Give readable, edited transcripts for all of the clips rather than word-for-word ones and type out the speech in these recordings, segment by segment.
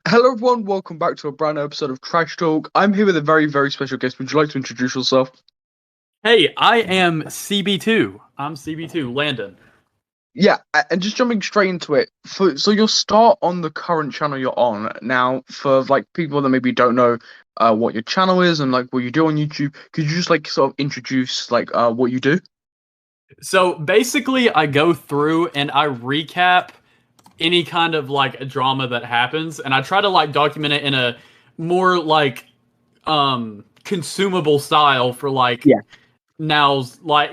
Hello everyone, welcome back to a brand new episode of Trash Talk. I'm here with a very, very special guest. Would you like to introduce yourself? Hey, I am CB2. I'm CB2, Landon. Yeah, and just jumping straight into it. So you'll start on the current channel you're on. Now, for like people that maybe don't know what your channel is and like what you do on YouTube, could you just like sort of introduce like what you do? So basically, I go through and I recap any kind of like drama that happens, and I try to like document it in a more like consumable style for like Yeah. now's like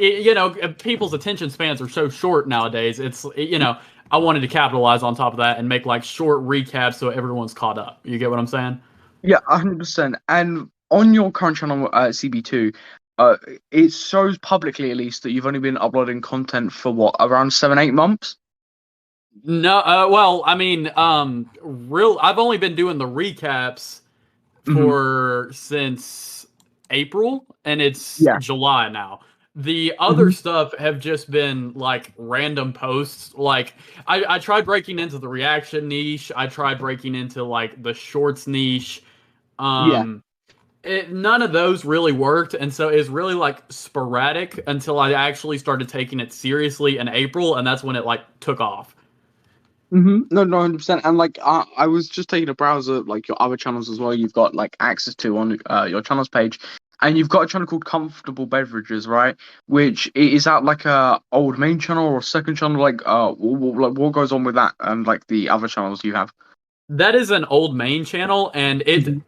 people's attention spans are so short nowadays. I wanted to capitalize on top of that and make like short recaps so everyone's caught up. You get what I'm saying? Yeah, 100%. And on your current channel, CB2, uh, it shows publicly at least that you've only been uploading content for what, around 7, 8 months? No, well, I mean, I've only been doing the recaps Hmm. for since April, and it's Yeah. July now. The other Hmm. stuff have just been like random posts. Like I tried breaking into the reaction niche. I tried breaking into like the shorts niche. Yeah. Um, none of those really worked, and so it's really like sporadic until I actually started taking it seriously in April, and that's when it like took off. No, no, 100%. And like, I was just taking a browser, like your other channels as well. You've got like access to on your channels page, and you've got a channel called Comfortable Beverages, right? Which is that like a old main channel or second channel? Like, like what goes on with that and like the other channels you have? That is an old main channel, and Hmm.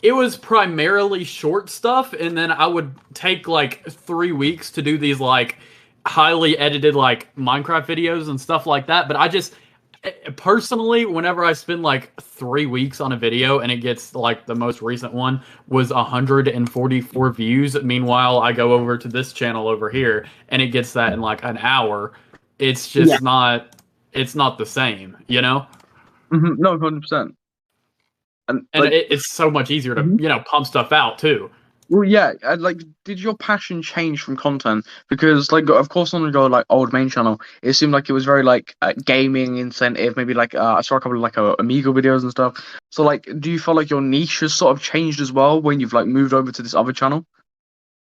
it was primarily short stuff, and then I would take like 3 weeks to do these like highly edited like Minecraft videos and stuff like that. But I just personally, whenever I spend like 3 weeks on a video and it gets like the most recent one was 144 views. Meanwhile, I go over to this channel over here and it gets that in like an hour. It's Yeah. just not. It's not the same, you know. No, 100%. And And like, it's so much easier to pump stuff out too. well, yeah, like, did your passion change from content? Because, like, of course, on your like old main channel, it seemed like it was very like gaming incentive. Maybe like I saw a couple of like Amigo videos and stuff. So, like, do you feel like your niche has sort of changed as well when you've like moved over to this other channel?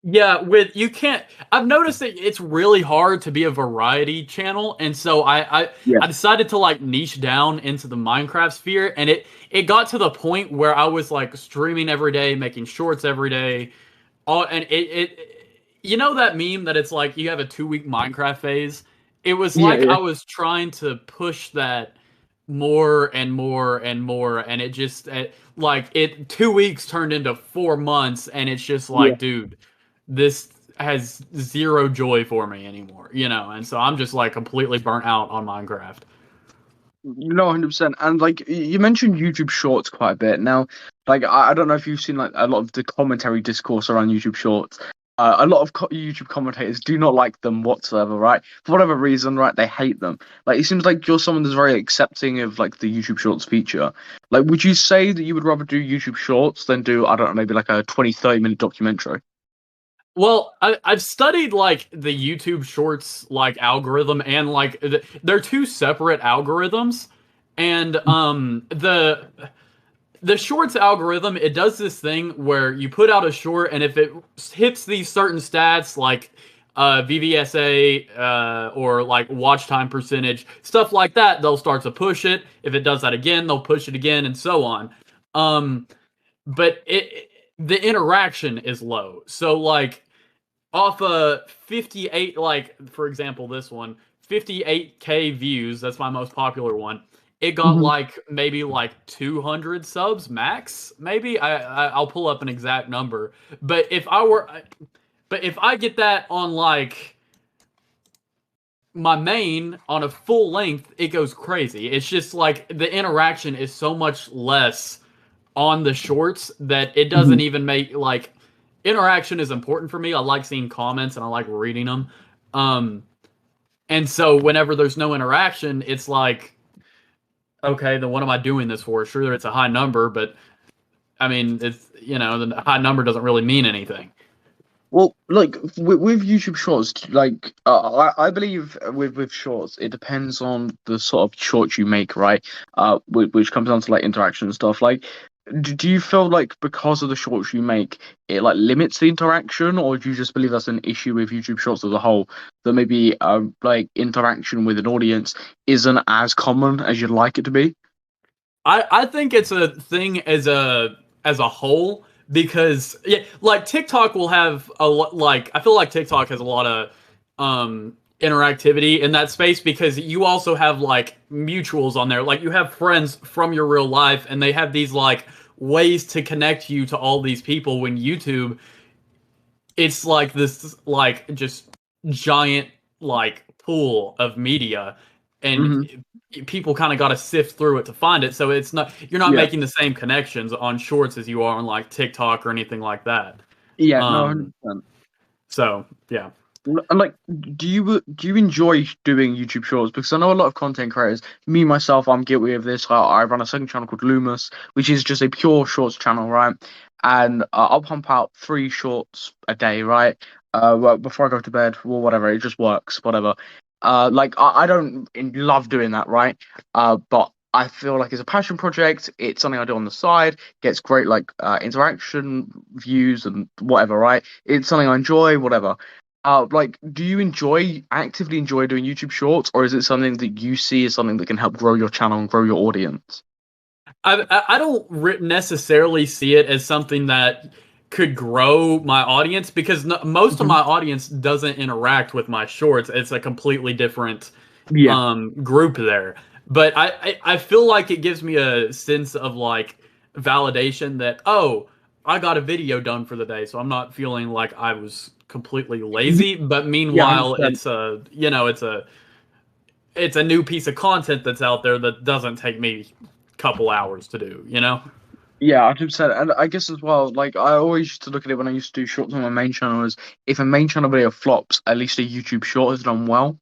Yeah, with you can't. I've noticed that it's really hard to be a variety channel, and so Yeah, I decided to like niche down into the Minecraft sphere, and it got to the point where I was like streaming every day, making shorts every day, all and it you know that meme that it's like you have a 2 week Minecraft phase. It was yeah, like yeah, I was trying to push that more and more and more, and like it 2 weeks turned into 4 months, and it's just yeah. like, dude, this has zero joy for me anymore, and so I'm just like completely burnt out on Minecraft. No, 100%. And like you mentioned YouTube Shorts quite a bit. Now, like I don't know if you've seen like a lot of the commentary discourse around YouTube Shorts. A lot of YouTube commentators do not like them whatsoever, right? For whatever reason, right? They hate them. Like it seems like you're someone that's very accepting of like the YouTube Shorts feature. Like, would you say that you would rather do YouTube Shorts than do, I don't know, maybe like a 20, 30 minute documentary? Well, I've studied like the YouTube Shorts like algorithm, and like they're two separate algorithms, and the Shorts algorithm, it does this thing where you put out a short, and if it hits these certain stats like VVSA or like watch time percentage, stuff like that, they'll start to push it. If it does that again, they'll push it again, and so on. Um, but the interaction is low. So like off a 58, like for example this one, 58K views, that's my most popular one. It got Hmm. like maybe like 200 subs max, maybe. I'll pull up an exact number, but if I get that on like my main on a full length, it goes crazy. It's just like the interaction is so much less on the shorts that it doesn't Hmm. even make like interaction is important for me. I like seeing comments and I like reading them. Um, and so whenever there's no interaction, it's like, okay, then what am I doing this for? Sure, it's a high number, but I mean, it's the high number doesn't really mean anything. Well, like with YouTube Shorts, like I believe with Shorts, it depends on the sort of shorts you make, right? Which comes down to like interaction and stuff. Like, do you feel like because of the shorts you make, it like limits the interaction, or do you just believe that's an issue with YouTube Shorts as a whole, that maybe like interaction with an audience isn't as common as you'd like it to be? I think it's a thing as a whole because yeah, like TikTok will have a lot. Like I feel like TikTok has a lot of interactivity in that space because you also have like mutuals on there. Like you have friends from your real life, and they have these like ways to connect you to all these people. When YouTube, it's like this like just giant like pool of media, and Hmm. people kind of got to sift through it to find it. So it's not you're not Yeah, making the same connections on shorts as you are on like TikTok or anything like that. yeah, no, Um, 100%. so yeah. And like, do you enjoy doing YouTube Shorts? Because I know a lot of content creators, me myself, I'm guilty of this. I run a second channel called Loomus, which is just a pure shorts channel, right? And I'll pump out 3 shorts a day, right? Well, before I go to bed or whatever, it just works, whatever. Like I don't love doing that, right? But I feel like it's a passion project. It's something I do on the side. Gets great like interaction, views, and whatever, right? It's something I enjoy, whatever. Like, do you actively enjoy doing YouTube Shorts, or is it something that you see as something that can help grow your channel and grow your audience? I don't necessarily see it as something that could grow my audience because most of Hmm. my audience doesn't interact with my shorts. It's a completely different Yeah. group there. But I feel like it gives me a sense of like validation that, oh, I got a video done for the day, so I'm not feeling like I was completely lazy. But Yeah, meanwhile, 100%. it's a it's a new piece of content that's out there that doesn't take me a couple hours to do, you know? Yeah, 100%. And I guess as well, like I always used to look at it when I used to do shorts on my main channel as if a main channel video flops, at least a YouTube short has done well.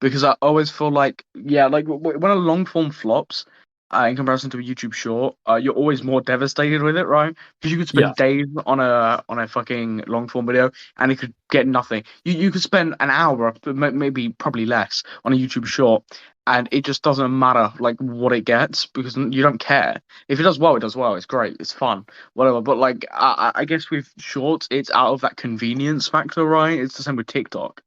Because I always feel like, yeah, like when a long form flops, in comparison to a YouTube short, you're always more devastated with it, right? Because you could Yeah. spend days on a fucking long form video and it could get nothing. You could spend an hour, maybe probably less, on a YouTube short, and it just doesn't matter like what it gets because you don't care. If it does well, it does well. It's great. It's fun. Whatever. But like, I guess with shorts, it's out of that convenience factor, right? It's the same with TikTok.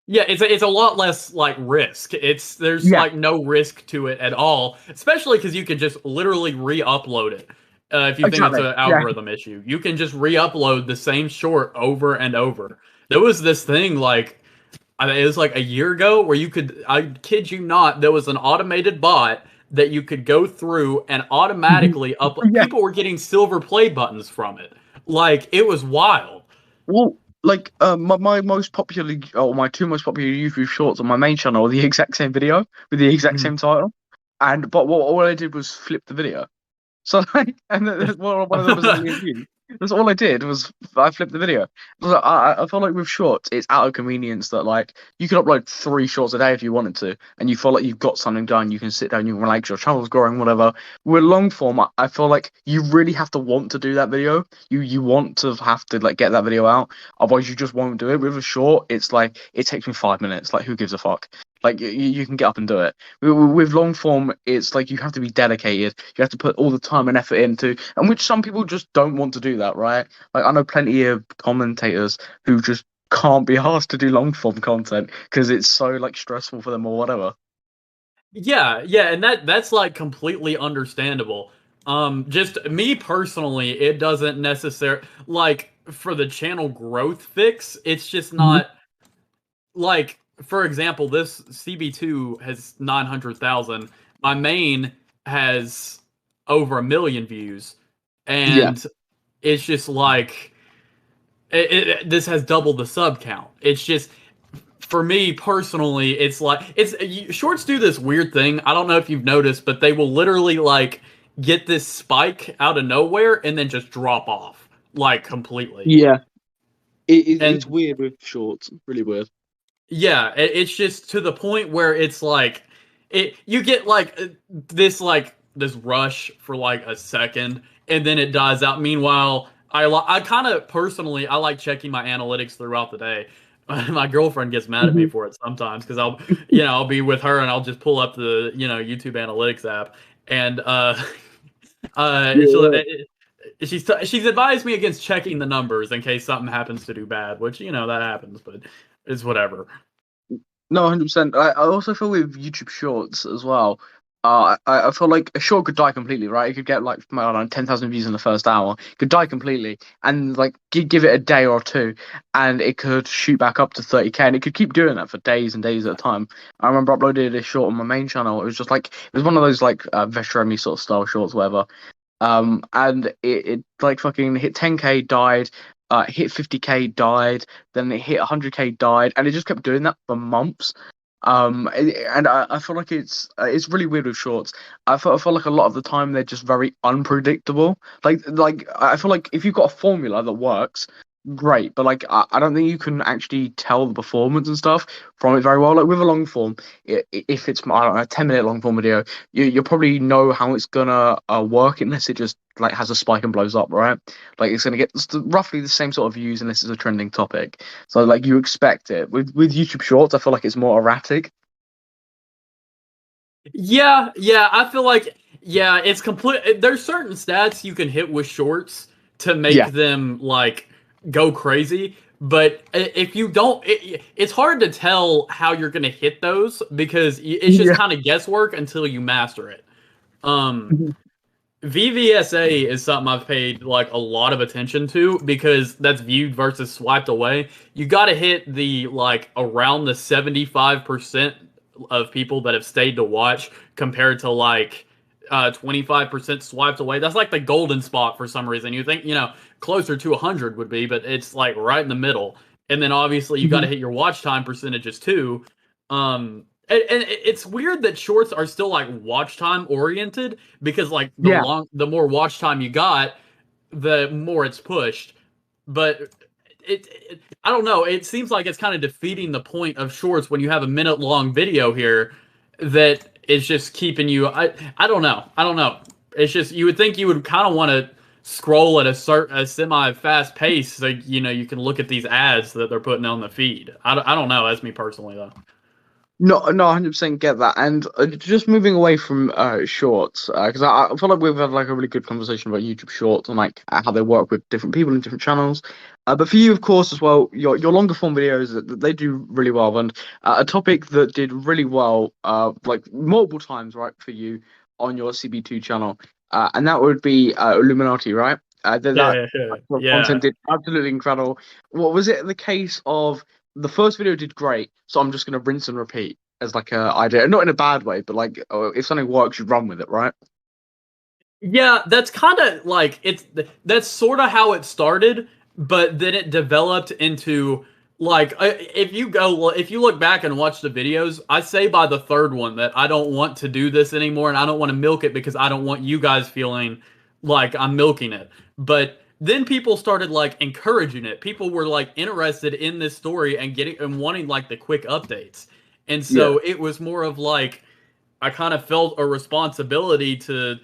Yeah, it's a lot less like risk. There's Yeah, like no risk to it at all, especially because you can just literally re-upload it. If you think it's exactly. an Yeah. algorithm issue, you can just re-upload the same short over and over. There was this thing like it was like a year ago where you could, I kid you not, there was an automated bot that you could go through and Mhm. automatically upload. Yeah. People were getting silver play buttons from it. Like it was wild. Well, like my most popular or my 2 most popular YouTube shorts on my main channel are the exact same video with the exact Mhm. same title, and but what all I did was flip the video. So like, and one of them was a million views. That's all I did was I flipped the video. So I feel like with shorts, it's out of convenience that like you can upload 3 shorts a day if you wanted to, and you feel like you've got something done. You can sit down, you can relax, your channel's growing, whatever. With long form, I feel like you really have to want to do that video. You want to have to like get that video out. Otherwise, you just won't do it. With a short, it's like it takes me 5 minutes. Like who gives a fuck? Like you can get up and do it. With long form, it's like you have to be dedicated. You have to put all the time and effort into, and which some people just don't want to do that, right? Like I know plenty of commentators who just can't be asked to do long form content because it's so like stressful for them or whatever. Yeah, yeah, and that's like completely understandable. Just me personally, it doesn't necessarily like for the channel growth fix, it's just Mhm. not like for example, this CB2 has 900,000. My main has over 1 million views, Yeah, and it's just like this has double the sub count. It's just for me personally, it's like shorts do this weird thing. I don't know if you've noticed, but they will literally like get this spike out of nowhere and then just drop off like completely. yeah. It's And weird with shorts. Really weird. yeah, it's just to the point where it's like you get like this rush for like a second and then it dies out. Meanwhile, I kind of personally I like checking my analytics throughout the day. My girlfriend gets mad at me Mhm. for it sometimes because I'll be with her and I'll just pull up the YouTube Analytics app and she'll, Yeah. she's advised me against checking the numbers in case something happens to do bad, which that happens, but it's whatever. No, 100%. I also feel with YouTube Shorts as well. I feel like a short could die completely, right? It could get like I don't know, 10,000 views in the first hour, could die completely, and like give it a day or two, and it could shoot back up to 30K, and it could keep doing that for days and days at a time. I remember uploading a short on my main channel. It was just like it was one of those like veteran sort of style shorts, whatever. And it like fucking hit 10K, died, hit 50K, died, then it hit 100K, died, and it just kept doing that for months. And I feel like it's really weird with shorts. I feel like a lot of the time they're just very unpredictable. Like I feel like if you've got a formula that works, great, but like I don't think you can actually tell the performance and stuff from it very well. Like with a long form, if it's I don't know, a 10-minute long form video, you'll probably know how it's gonna work unless it just like has a spike and blows up, right? Like it's gonna get roughly the same sort of views unless it's a trending topic. So like you expect it. With YouTube Shorts, I feel like it's more erratic. Yeah, I feel like it's complete. There's certain stats you can hit with shorts to make Yeah, them like go crazy, but if you don't, it's hard to tell how you're gonna hit those because it's just yeah, kind of guesswork until you master it. Um, mhm, VVSA is something I've paid like a lot of attention to because that's viewed versus swiped away. You got to hit the like around the 75% of people that have stayed to watch compared to like 25% swiped away. That's like the golden spot for some reason. You think, closer to 100 would be, but it's like right in the middle. And then obviously you got to mhm. hit your watch time percentages too. And it's weird that shorts are still like watch time oriented because like Yeah, the more watch time you got, the more it's pushed. But I don't know. It seems like it's kind of defeating the point of shorts when you have a minute long video here that is just keeping you. I don't know. I don't know. It's just you would think you would kind of want to scroll at a semi fast pace so you can look at these ads that they're putting on the feed. I don't know. That's me personally though. no, 100% get that. And just moving away from shorts, because I feel like we've had like a really good conversation about YouTube Shorts and like how they work with different people in different channels. But for you, of course, as well, your longer form videos they do really well. And a topic that did really well, like multiple times, right, for you on your CB2 channel, and that would be Illuminati, right? That Yeah. content did absolutely incredible. What was it the case of? The first video did great, so I'm just gonna rinse and repeat as like a idea, not in a bad way, but like if something works, you run with it, right? Yeah, that's kind of like that's sort of how it started, but then it developed into like if you look back and watch the videos, I say by the third one that I don't want to do this anymore and I don't want to milk it because I don't want you guys feeling like I'm milking it. But then people started like encouraging it. People were like interested in this story and getting and wanting like the quick updates. And Yeah. so it was more of like I kind of felt a responsibility to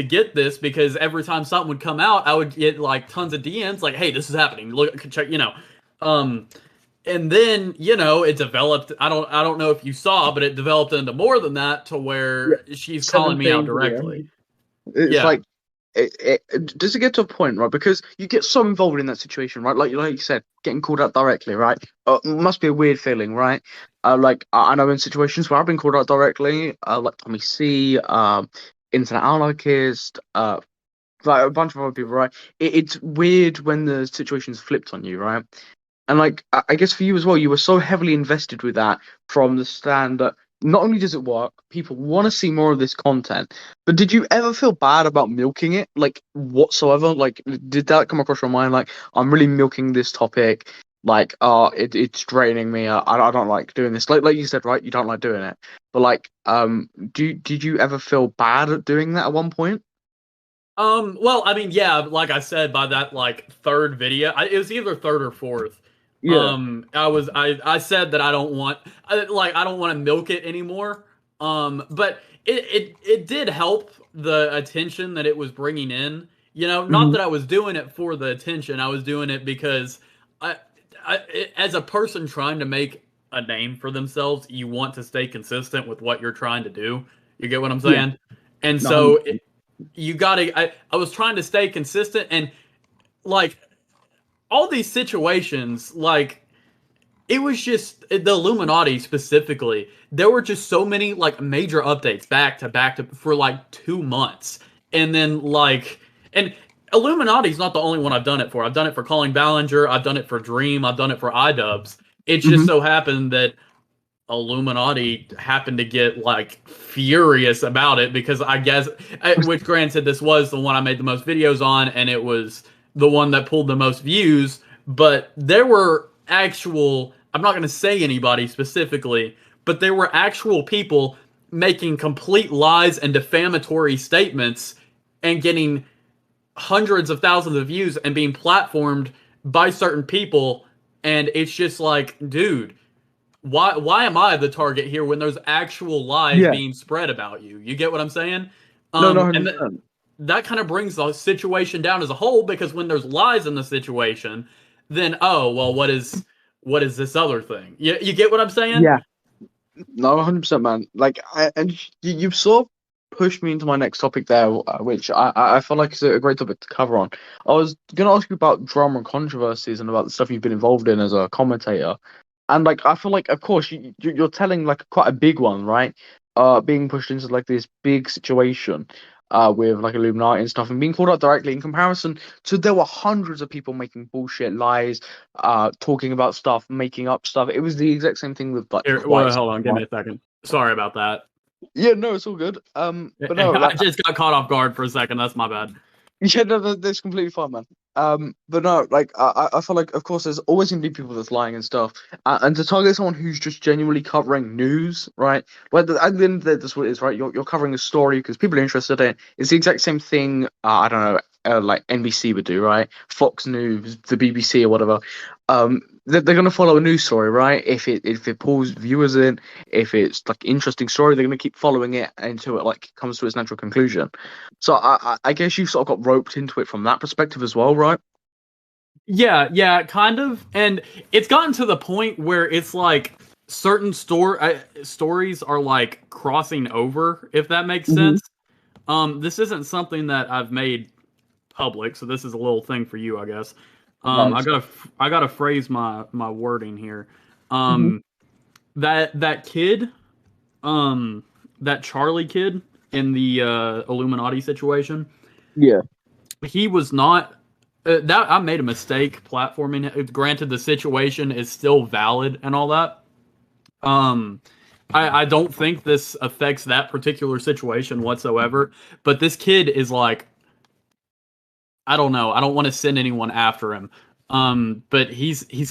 get this because every time something would come out, I would get like tons of DMs like, "Hey, this is happening. Look, check." Um, and then it developed. I don't know if you saw, but it developed into more than that to Yeah. where she's calling me out 17 directly. video. It's Yeah, like does it get to a point, right? Because you get so involved in that situation, right? Like you said, getting called out directly, right? Must be a weird feeling, right? Like I know in situations where I've been called out directly, like Tommy C, Internet Anarchist, like a bunch of other people, right? It's weird when the situation's flipped on you, right? And like I guess for you as well, you were so heavily invested with that from the stand that not only does it work, people want to see more of this content. But did you ever feel bad about milking it, like whatsoever? Like, did that come across your mind? Like, I'm really milking this topic. Like, it's draining me. I don't like doing this. Like you said, right? You don't like doing it. But like, did you ever feel bad at doing that at one point? Well, I mean, yeah, like I said, by that like third video, it was either third or fourth. Yeah. I said that I don't want to milk it anymore. But it did help the attention that it was bringing in. You know, not Mhm. that I was doing it for the attention. I was doing it because I, as a person trying to make a name for themselves, you want to stay consistent with what you're trying to do. You get what I'm Yeah, saying? And no, so 100%. you gotta. I was trying to stay consistent, and like all these situations, like it was just the Illuminati specifically. There were just so many like major updates back to back to for like 2 months, and then like and Illuminati's not the only one I've done it for. I've done it for Calling Ballinger. I've done it for Dream. I've done it for iDubbbz. It just Mhm. so happened that Illuminati happened to get like furious about it because I guess, which granted, this was the one I made the most videos on, and it was the one that pulled the most views. But there were actual, I'm not going to say anybody specifically, but there were actual people making complete lies and defamatory statements and getting hundreds of thousands of views and being platformed by certain people. And it's just like, dude, why am I the target here when there's actual lies Yeah, being spread about you? You get what I'm saying? no, no, And 100%. that kind of brings the situation down as a whole because when there's lies in the situation, then oh well, what is this other thing? You get what I'm saying? Yeah, no, 100%, man. Like, and you've sort of pushed me into my next topic there, which I feel like is a great topic to cover on. I was gonna ask you about drama and controversies and about the stuff you've been involved in as a commentator. And like, I feel like, of course, you're telling like quite a big one, right? Being pushed into like this big situation, with like Illuminati and stuff, and being called out directly in comparison to there were hundreds of people making bullshit lies, talking about stuff, making up stuff. It was the exact same thing with like the Here, quiet well, stuff, hold on, give right? me a second. Sorry about that. Yeah, no, it's all good. But no, I like, just got caught off guard for a second. That's my bad. yeah, no, that's completely fine, man. But no, like I feel like, of course, there's always gonna be people that's lying and stuff, and to target someone who's just genuinely covering news, right? Like at the end of the day, that's what it is, right? You're covering a story because people are interested in it. It's the exact same thing. I don't know, like NBC would do, right? Fox News, the BBC, or whatever. They're gonna follow a news story, right? If it pulls viewers in, if it's like interesting story, they're gonna keep following it until it like comes to its natural conclusion. So I guess you've sort of got roped into it from that perspective as well, right? Yeah, yeah, kind of. And it's gotten to the point where it's like certain stories are like crossing over, if that makes Hmm. sense. This isn't something that I've made public, so this is a little thing for you, I guess. Nice. I gotta phrase my wording here. Hmm. Um, that kid, um, that Charlie kid in the Illuminati situation, Yeah. he was not. That I made a mistake platforming it. Granted, the situation is still valid and all that. Um, I don't think this affects that particular situation whatsoever. But this kid is like, I don't know. I don't want to send anyone after him. But he's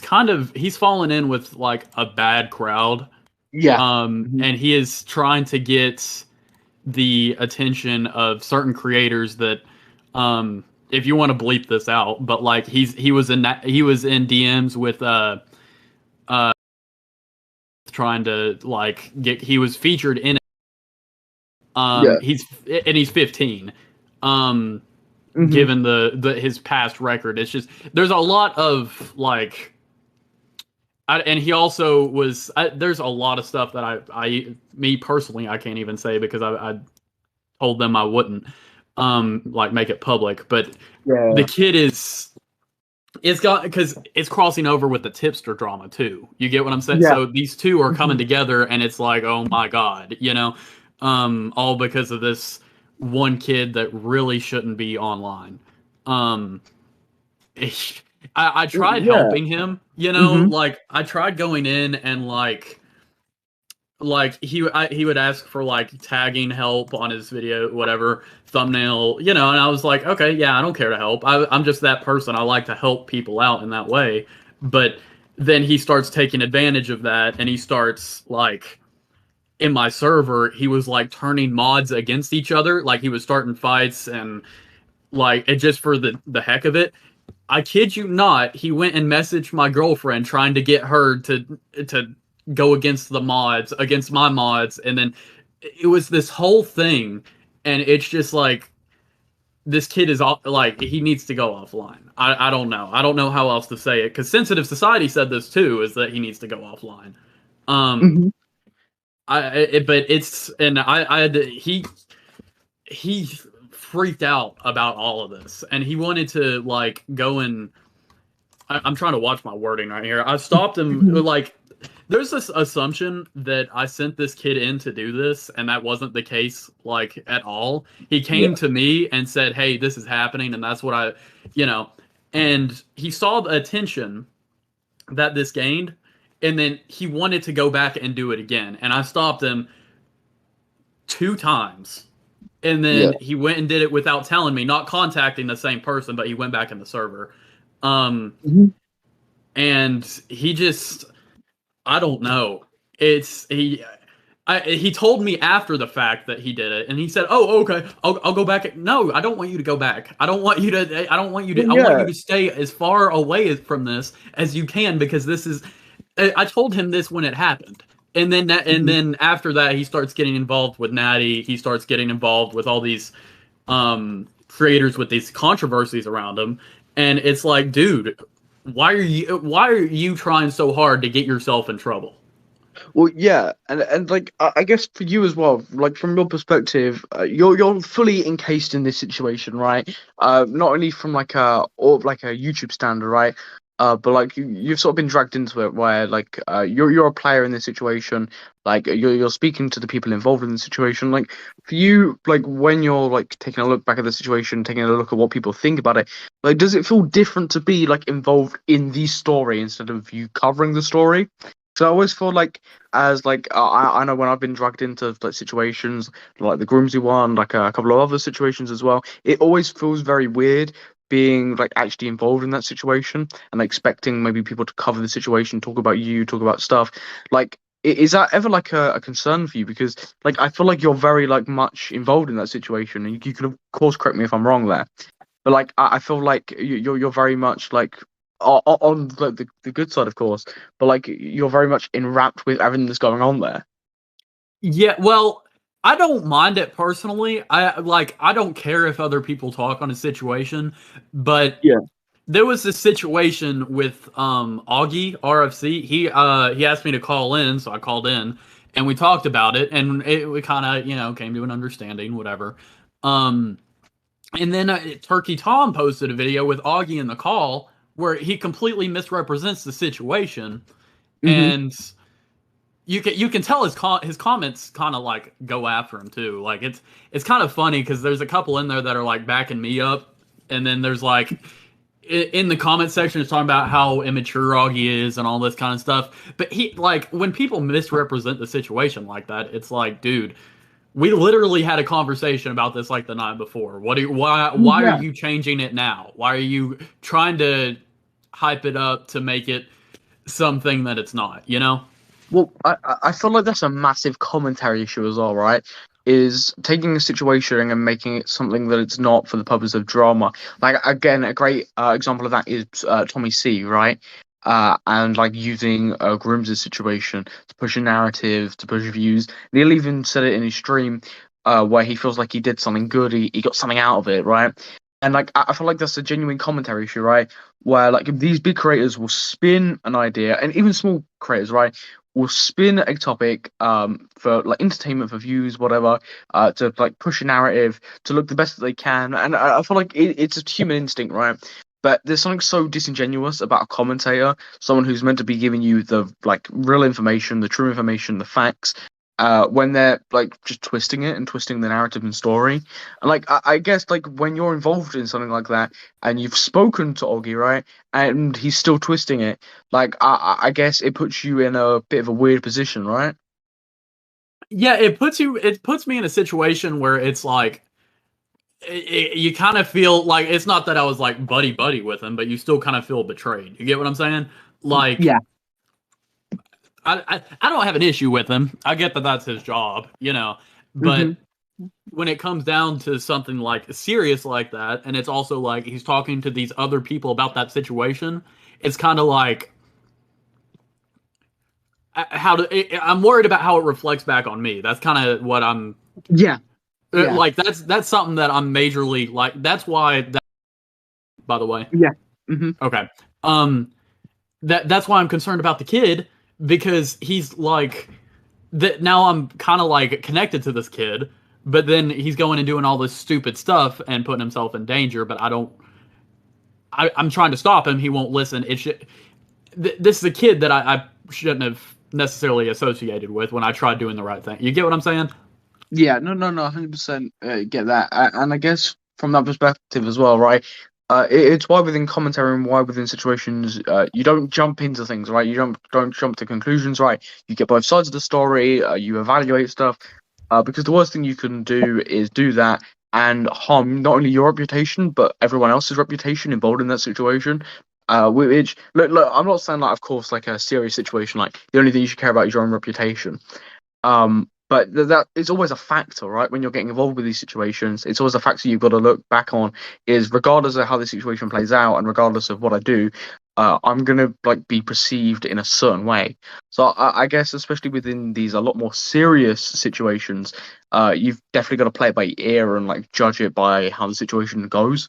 fallen in with like a bad crowd. Yeah. Hmm. And he is trying to get the attention of certain creators that, if you want to bleep this out, but like he was in DMs with uh trying to like get he was featured in it. Yeah. He's 15. Um Hmm. Given the his past record, it's just there's a lot of like and he also was there's a lot of stuff that me personally I can't even say because I told them I wouldn't like make it public, but the Yeah. kid is it's got because it's crossing over with the tipster drama too. You get what I'm saying? Yeah. So these two are coming Hmm. together, and it's like, oh my god, all because of this one kid that really shouldn't be online. Um, I tried Yeah. helping him, Hmm. like I tried going in and like he would ask for like tagging help on his video, whatever thumbnail, and I was like, okay, yeah, I don't care to help. I'm just that person. I like to help people out in that way. But then he starts taking advantage of that, and he starts like in my server, he was like turning mods against each other, like he was starting fights and like it just for the heck of it. I kid you not, he went and messaged my girlfriend trying to get her to go against the mods, against my mods, and then it was this whole thing, and it's just like this kid is like, he needs to go offline. I don't know. I don't know how else to say it, because Sensitive Society said this too, is that he needs to go offline. Mhm. But it's, and I had to, he freaked out about all of this, and he wanted to like go and I'm trying to watch my wording right here. I stopped him. Mhm. Like, there's this assumption that I sent this kid in to do this, and that wasn't the case, like, at all. He Yeah. came to me and said, "Hey, this is happening," and that's what I, you know, and he saw the attention that this gained, and then he wanted to go back and do it again, and I stopped him 2 times. And Yeah. then he went and did it without telling me, not contacting the same person, but he went back in the server. Mhm. And he just, I don't know. It's he told me after the fact that he did it, and he said, "Oh, okay, I'll go back." No, I don't want you to go back. I don't want you to. I don't want you to. Well, I want you yeah. to stay as far away from this as you can, because this is. I told him this when it happened, and Mhm. then after that, he starts getting involved with Natty. He starts getting involved with all these creators with these controversies around him, and it's like, dude, why are you trying so hard to get yourself in trouble? Well, yeah, and like I guess for you as well, like from your perspective, you're fully encased in this situation, right? Not only from like a or like a YouTube standard, right? But like you've sort of been dragged into it, where like you're a player in this situation, like you're speaking to the people involved in the situation. Like for you, like when you're like taking a look back at the situation, taking a look at what people think about it, like does it feel different to be like involved in the story instead of you covering the story? So I always feel like as like I know when I've been dragged into like situations like the Groomsy one, like a couple of other situations as well, it always feels very weird being like actually involved in that situation and expecting maybe people to cover the situation, talk about you, talk about stuff. Like, is that ever like a concern for you? Because like I feel like you're very like much involved in that situation, and you can of course correct me if I'm wrong there. But like I feel like you're very much like on the good side, of course, but like you're very much enwrapped with everything that's going on there. Yeah, well, I don't mind it personally. I don't care if other people talk on a situation, but Yeah. there was this situation with Augie RFC. He asked me to call in, so I called in, and we talked about it, and we kind of, came to an understanding, whatever. Um and then Turkey Tom posted a video with Augie in the call where he completely misrepresents the situation, Hmm. and you can tell his comments kind of like go after him too. Like, it's kind of funny because there's a couple in there that are like backing me up, and then there's like in the comment section it's talking about how immature Augie is and all this kind of stuff. But he, like, when people misrepresent the situation like that, it's like, dude, we literally had a conversation about this like the night before. Why are Yeah. you changing it now? Why are you trying to hype it up to make it something that it's not, you know? Well, I feel like that's a massive commentary issue as well, right? Is taking a situation and making it something that it's not for the purpose of drama. Like again, a great example of that is Tommy C, right? And like using Grimm's situation to push a narrative, to push views. Neil even said it in his stream, where he feels like he did something good, he got something out of it, right? And like I feel like that's a genuine commentary issue, right? Where like these big creators will spin an idea, and even small creators, right? Will spin a topic for like entertainment, for views, whatever, to like push a narrative, to look the best that they can. And I feel like it's a human instinct, right? But there's something so disingenuous about a commentator, someone who's meant to be giving you the like real information, the true information, the facts, when they're like just twisting it and twisting the narrative and story. And like I guess like when you're involved in something like that and you've spoken to Augie, right, and he's still twisting it, like I guess it puts you in a bit of a weird position, right? Yeah, it puts me in a situation where it's like you kind of feel like, it's not that I was like buddy buddy with him, but you still kind of feel betrayed. You get what I'm saying? Like, Yeah. I don't have an issue with him. I get that that's his job, Hmm. but when it comes down to something like serious like that, and it's also like he's talking to these other people about that situation, it's kind of like, I'm worried about how it reflects back on me. That's kind of what I'm Yeah. Yeah. Like that's something that I'm majorly like. That's why. By the way. Yeah. Hmm. Okay. Um. That's why I'm concerned about the kid because he's like that. Now I'm kind of like connected to this kid, but then he's going and doing all this stupid stuff and putting himself in danger. But I don't. I'm trying to stop him. He won't listen. It should. This is a kid that I shouldn't have necessarily associated with when I tried doing the right thing. You get what I'm saying? Yeah, no, 100% get that. And I guess from that perspective as well, right? It's why within commentary and why within situations, you don't jump into things, right? You don't jump to conclusions, right? You get both sides of the story, you evaluate stuff, because the worst thing you can do is do that and harm not only your reputation, but everyone else's reputation involved in that situation. Which, look, I'm not saying like, of course, like a serious situation, like the only thing you should care about is your own reputation. But that it's always a factor, right? When you're getting involved with these situations, it's always a factor you've got to look back on. Is regardless of how the situation plays out, and regardless of what I do, I'm gonna like be perceived in a certain way. So I guess, especially within these a lot more serious situations, you've definitely got to play it by ear and like judge it by how the situation goes.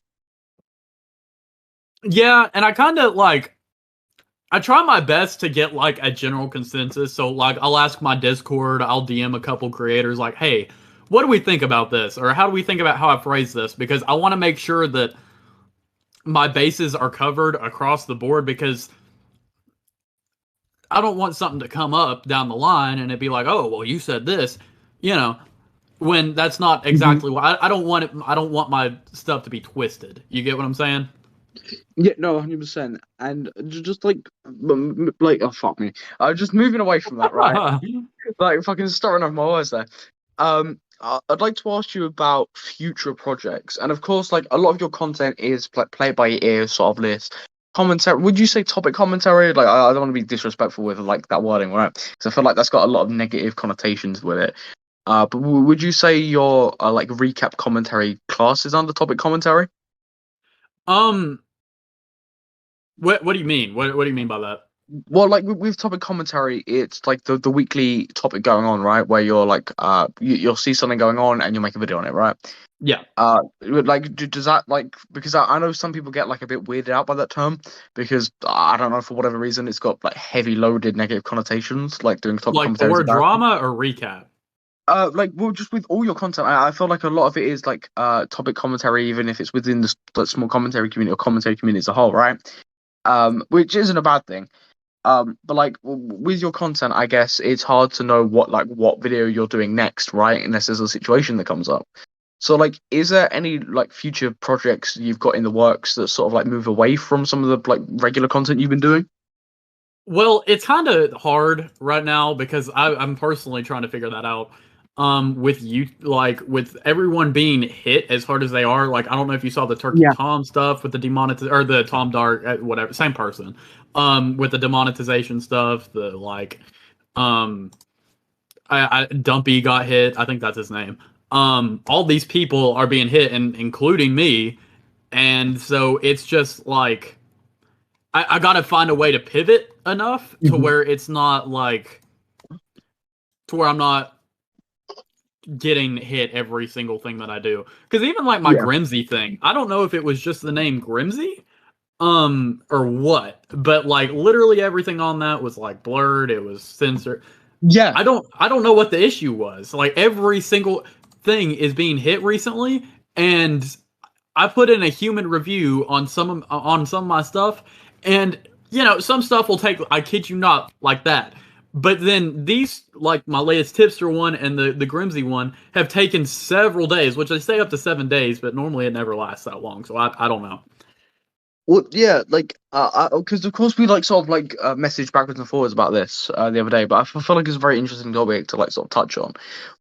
Yeah, and I kind of like I try my best to get like a general consensus. So like I'll ask my Discord, I'll DM a couple creators like, "Hey, what do we think about this?" or "How do we think about how I phrase this?" because I want to make sure that my bases are covered across the board because I don't want something to come up down the line and it'd be like, "Oh, well, you said this." You know, when that's not Mhm. exactly what I don't want it I don't want my stuff to be twisted. You get what I'm saying? Yeah, no, 100%. And just like, like, oh fuck me, just moving away from that, right? Like fucking starting off my words there. I'd like to ask you about future projects, and of course, like a lot of your content is like play by ear sort of list commentary. Would you say topic commentary? Like, I don't want to be disrespectful with like that wording, right? Because I feel like that's got a lot of negative connotations with it. But would you say your like recap commentary class is under topic commentary? um what do you mean? What do you mean by that? Well, like with topic commentary, it's like the weekly topic going on, right? Where you're like, you'll see something going on and you'll make a video on it, right? Yeah. Like, does that like because I know some people get like a bit weirded out by that term because I don't know for whatever reason it's got like heavy loaded negative connotations, like doing topic Like the commentaries word about it. drama or recap? Like well, just with all your content, I feel like a lot of it is like topic commentary, even if it's within the small commentary community or commentary community as a whole, right? Which isn't a bad thing. But like with your content, I guess it's hard to know what video you're doing next, right? Unless there's a situation that comes up. So like, is there any like future projects you've got in the works that sort of like move away from some of the like regular content you've been doing? Well, it's kind of hard right now because I'm personally trying to figure that out. With you, like with everyone being hit as hard as they are, like I don't know if you saw the Turkey Yeah. Tom stuff with the demonetization or the Tom Dark, whatever, same person. With the demonetization stuff, the like, um, Dumpy got hit. I think that's his name. All these people are being hit, and including me, and so it's just like I gotta find a way to pivot enough to Mhm. where it's not like to where I'm not getting hit every single thing that I do. Because even like my Yeah. Grimsy thing, I don't know if it was just the name Grimsy, or what, but like literally everything on that was like blurred. It was censored. Yeah. I don't know what the issue was. Like every single thing is being hit recently, and I put in a human review on some of my stuff, and some stuff will take. I kid you not, like that. But then these, like my latest tipster one and the Grimsy one, have taken several days, which they say up to 7 days, but normally it never lasts that long. So I don't know. Well, yeah, like, because of course we like sort of like message backwards and forwards about this the other day, but I feel like it's a very interesting topic to like sort of touch on.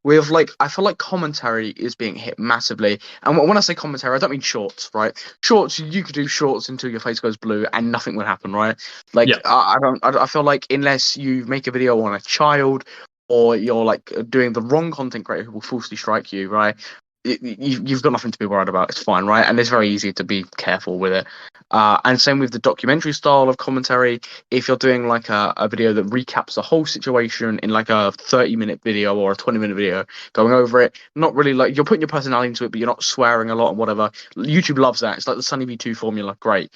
With like, I feel like commentary is being hit massively, and when I say commentary, I don't mean shorts, right? Shorts, you could do shorts until your face goes blue and nothing would happen, right? Like, Yeah. I feel like unless you make a video on a child or you're like doing the wrong content creator who will falsely strike you, right? you've got nothing to be worried about. It's fine, right? And it's very easy to be careful with it. And same with the documentary style of commentary. If you're doing like a video that recaps the whole situation in like a 30-minute video or a 20-minute video, going over it, not really like you're putting your personality into it, but you're not swearing a lot and whatever. YouTube loves that. It's like the Sunny V2 formula. Great.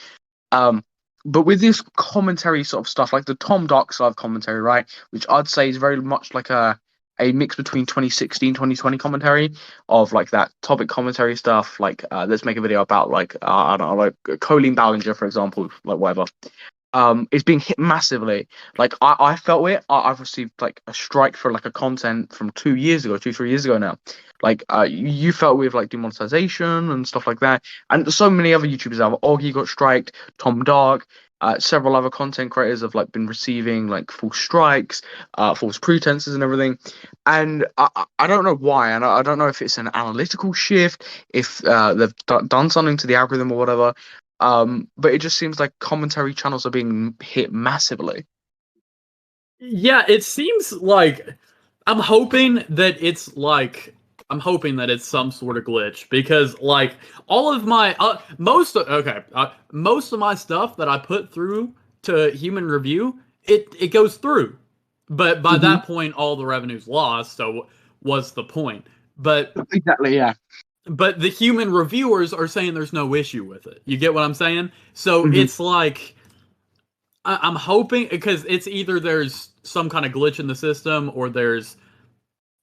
But with this commentary sort of stuff, like the Tom Dark side commentary, right, which I'd say is very much like a mix between 2016, 2020 commentary of like that topic commentary stuff, like let's make a video about like I don't know, like Colleen Ballinger, for example, like whatever. Is being hit massively. Like I felt it. I've received like a strike for like a content from 2 years ago, 3 years ago now. Like you felt with like demonetization and stuff like that, and so many other YouTubers have. Augie got striked, Tom Dark, several other content creators have like been receiving like false strikes, false pretenses and everything. And I don't know why, and I don't know if it's an analytical shift, if they've done something to the algorithm or whatever. But it just seems like commentary channels are being hit massively. Yeah, it seems like I'm hoping that it's some sort of glitch, because like all of my most of my stuff that I put through to human review, it goes through, but by that point all the revenue's lost, so what's the point? But exactly, yeah. But the human reviewers are saying there's no issue with it. You get what I'm saying? So it's like I'm hoping, because it's either there's some kind of glitch in the system, or there's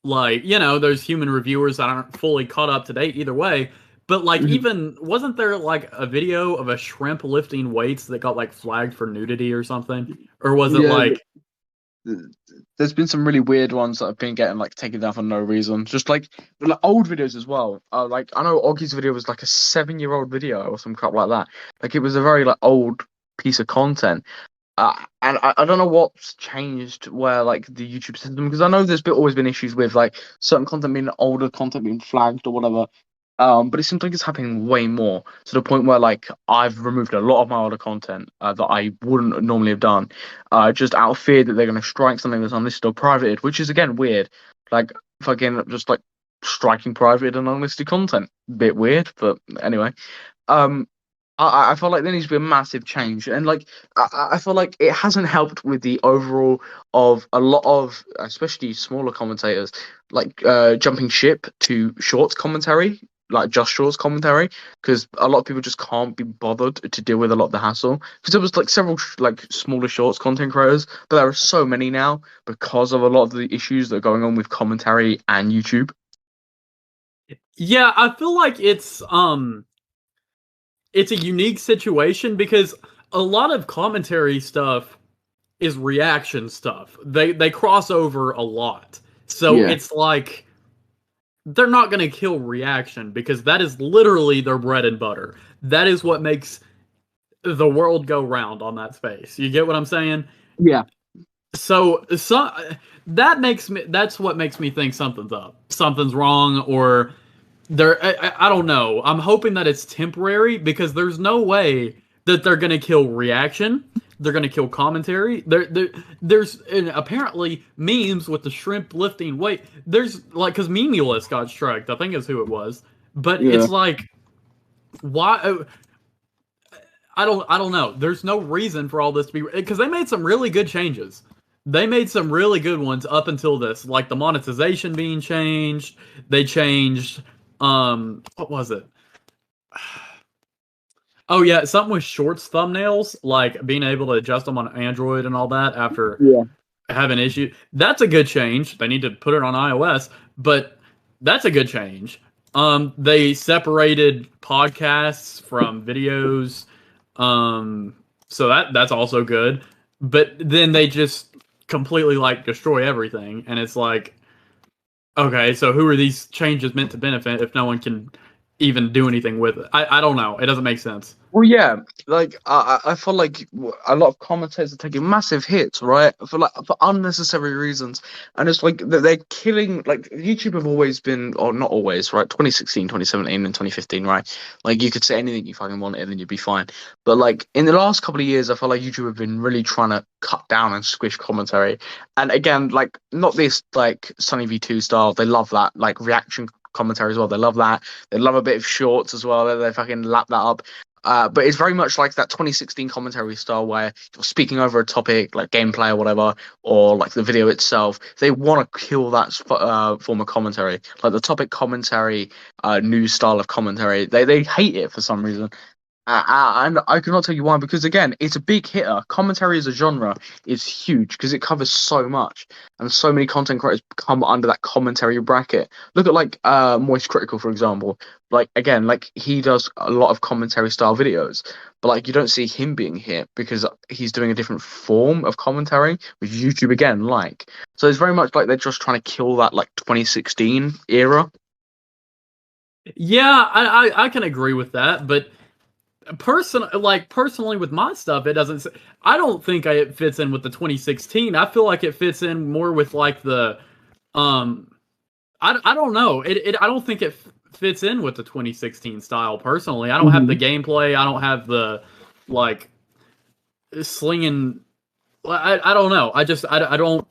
like, there's human reviewers that aren't fully caught up to date either way. But like, even wasn't there like a video of a shrimp lifting weights that got like flagged for nudity or something? Or was it like there's been some really weird ones that have been getting like taken down for no reason, just like old videos as well. Like I know Augie's video was like a 7-year-old video or some crap like that. Like it was a very like old piece of content. And I don't know what's changed where like the YouTube system, because I know there's always been issues with like certain content being older content being flagged or whatever. But it seems like it's happening way more, to the point where like I've removed a lot of my older content that I wouldn't normally have done, just out of fear that they're going to strike something that's unlisted or privated, which is again weird. Like fucking just like striking private and unlisted content, bit weird, but anyway. I feel like there needs to be a massive change, and like I feel like it hasn't helped with the overall of a lot of, especially smaller commentators, like jumping ship to shorts commentary, like just shorts commentary, because a lot of people just can't be bothered to deal with a lot of the hassle. Because there was like several like smaller shorts content creators, but there are so many now because of a lot of the issues that are going on with commentary and YouTube. Yeah, I feel like it's a unique situation, because a lot of commentary stuff is reaction stuff. They cross over a lot. So it's like they're not going to kill reaction, because that is literally their bread and butter. That is what makes the world go round on that space. You get what I'm saying? Yeah. So that's what makes me think something's up. Something's wrong, or I don't know. I'm hoping that it's temporary, because there's no way that they're gonna kill reaction. They're gonna kill commentary. There's apparently memes with the shrimp lifting weight. There's like, because Memulus got striked, I think is who it was. But it's like, why? I don't know. There's no reason for all this to be, because they made some really good changes. They made some really good ones up until this, like the monetization being changed. They changed. What was it? Oh yeah, something with shorts thumbnails, like being able to adjust them on Android and all that after having issues. That's a good change. They need to put it on iOS, but that's a good change. They separated podcasts from videos. So that's also good. But then they just completely like destroy everything, and it's like, okay, so who are these changes meant to benefit if no one can even do anything with it? I don't know. It doesn't make sense. Well, yeah, like I feel like a lot of commentators are taking massive hits, right? For unnecessary reasons, and it's like they're killing. Like YouTube have always been, or not always, right? 2016, 2017, and 2015, right? Like you could say anything you fucking wanted and you'd be fine. But like in the last couple of years, I feel like YouTube have been really trying to cut down and squish commentary. And again, like not this like Sunny V2 style. They love that like reaction commentary as well. They love that. They love a bit of shorts as well. They fucking lap that up. But it's very much like that 2016 commentary style where you're speaking over a topic like gameplay or whatever, or like the video itself. They want to kill that form of commentary, like the topic commentary, news style of commentary. They hate it for some reason. And I cannot tell you why, because again, it's a big hitter. Commentary as a genre is huge because it covers so much, and so many content creators come under that commentary bracket. Look at like Moist Critical, for example. Like again, like he does a lot of commentary style videos, but like you don't see him being hit because he's doing a different form of commentary, which YouTube again like. So it's very much like they're just trying to kill that like 2016 era. Yeah, I can agree with that, but personally with my stuff, it doesn't. I don't think it fits in with the 2016. I feel like it fits in more with like the, I don't know. I don't think it fits in with the 2016 style. Personally, I don't have the gameplay. I don't have the like slinging. I don't know. I don't.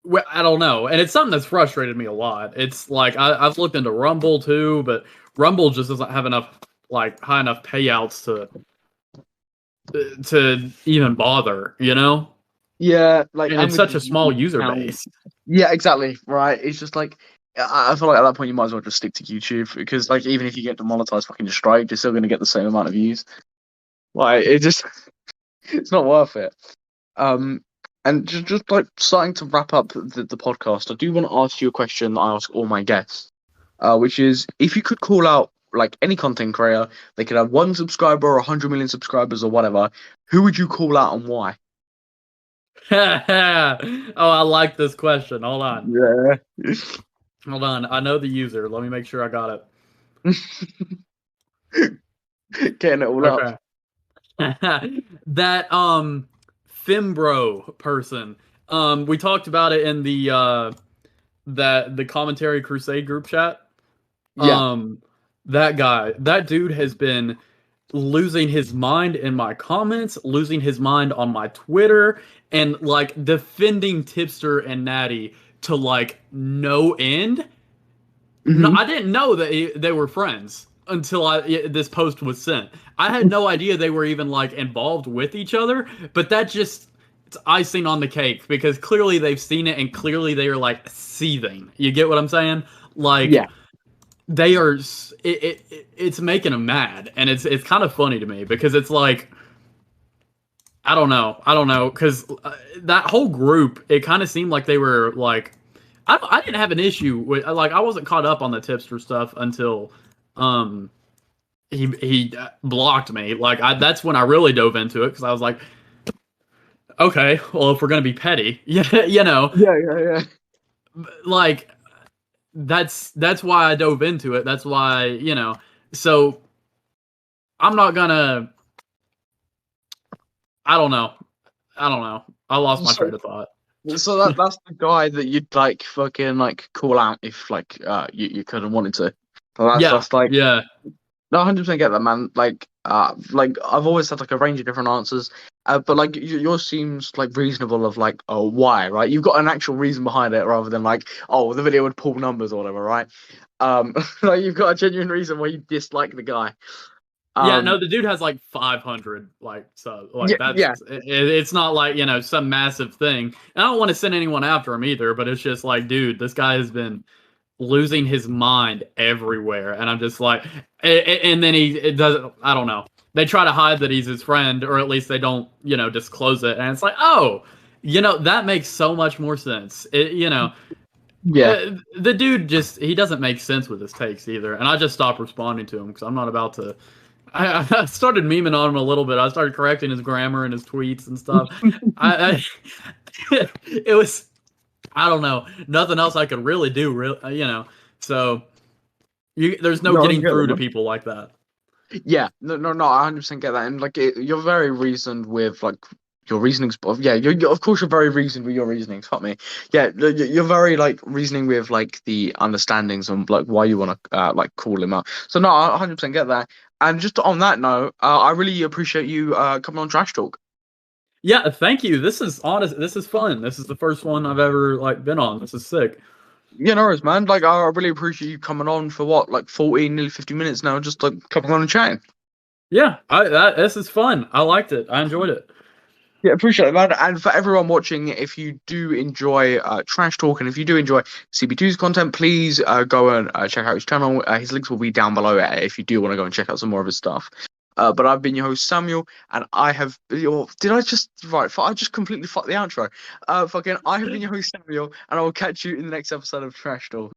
Well, I don't know, and it's something that's frustrated me a lot. It's like I've looked into Rumble too, but Rumble just doesn't have enough like high enough payouts to even bother, you know? Yeah, like and it's such a small user base. Yeah, exactly. Right. It's just like I feel like at that point you might as well just stick to YouTube because like even if you get demonetized, fucking destroyed, you're still going to get the same amount of views. Like it just it's not worth it. And just like starting to wrap up the podcast, I do want to ask you a question that I ask all my guests, which is if you could call out like any content creator, they could have 1 subscriber or 100 million subscribers or whatever, who would you call out and why? Oh, I like this question. Hold on. Yeah. Hold on. I know the user. Let me make sure I got it. Getting it all up. That Fimbro person. We talked about it in the the commentary crusade group chat. Yeah. That guy, that dude has been losing his mind in my comments, losing his mind on my Twitter, and like defending Tipster and Natty to like no end. No, I didn't know that they were friends until this post was sent. I had no idea they were even like involved with each other, but that just it's icing on the cake because clearly they've seen it and clearly they are like seething. You get what I'm saying? Like yeah. They are. It's making them mad, and it's kind of funny to me because it's like I don't know because that whole group it kind of seemed like they were like I didn't have an issue with like I wasn't caught up on the Tipster stuff until he blocked me. Like that's when I really dove into it because I was like, okay, well if we're gonna be petty, yeah, you know, yeah, like. That's why I dove into it. That's why, you know. So I'm not gonna. I don't know. I lost my train of thought. So that's the guy that you'd like fucking like call out if like you could have wanted to. So that's like yeah. No, 100% get that, man. Like I've always had like a range of different answers, but like yours seems like reasonable. Of like, oh, why, right? You've got an actual reason behind it, rather than like, oh, the video would pull numbers or whatever, right? Like you've got a genuine reason why you dislike the guy. Yeah, no, the dude has like 500, like so, like that's it's not like you know some massive thing. And I don't want to send anyone after him either, but it's just like, dude, this guy has been losing his mind everywhere, and I'm just like, and then it doesn't. I don't know. They try to hide that he's his friend, or at least they don't, you know, disclose it. And it's like, oh, you know, that makes so much more sense. You know, the dude he doesn't make sense with his takes either. And I just stopped responding to him because I'm not about to. I started memeing on him a little bit. I started correcting his grammar and his tweets and stuff. It was. I don't know. Nothing else I could really do, you know. So there's no getting through to people like that. Yeah, no, I 100% get that, and like you're very reasoned with like your reasonings. Yeah, you're of course you're very reasoned with your reasonings. Fuck me. Yeah, you're very like reasoning with like the understandings and like why you want to like call him out. So no, I 100% get that. And just on that note, I really appreciate you coming on Trash Talk. Yeah, thank you. This is honest. This is fun. This is the first one I've ever like been on. This is sick. Yeah, no worries, man. Like, I really appreciate you coming on for what, like 14, nearly 50 minutes now, just like coming on and chatting. Yeah, this is fun. I liked it. I enjoyed it. Yeah, appreciate it, man. And for everyone watching, if you do enjoy Trash Talk and if you do enjoy CB2's content, please go and check out his channel. His links will be down below if you do want to go and check out some more of his stuff. But I've been your host, Samuel, and I have. Did I just. Right, I just completely fucked the outro. I have been your host, Samuel, and I will catch you in the next episode of Trash Talk.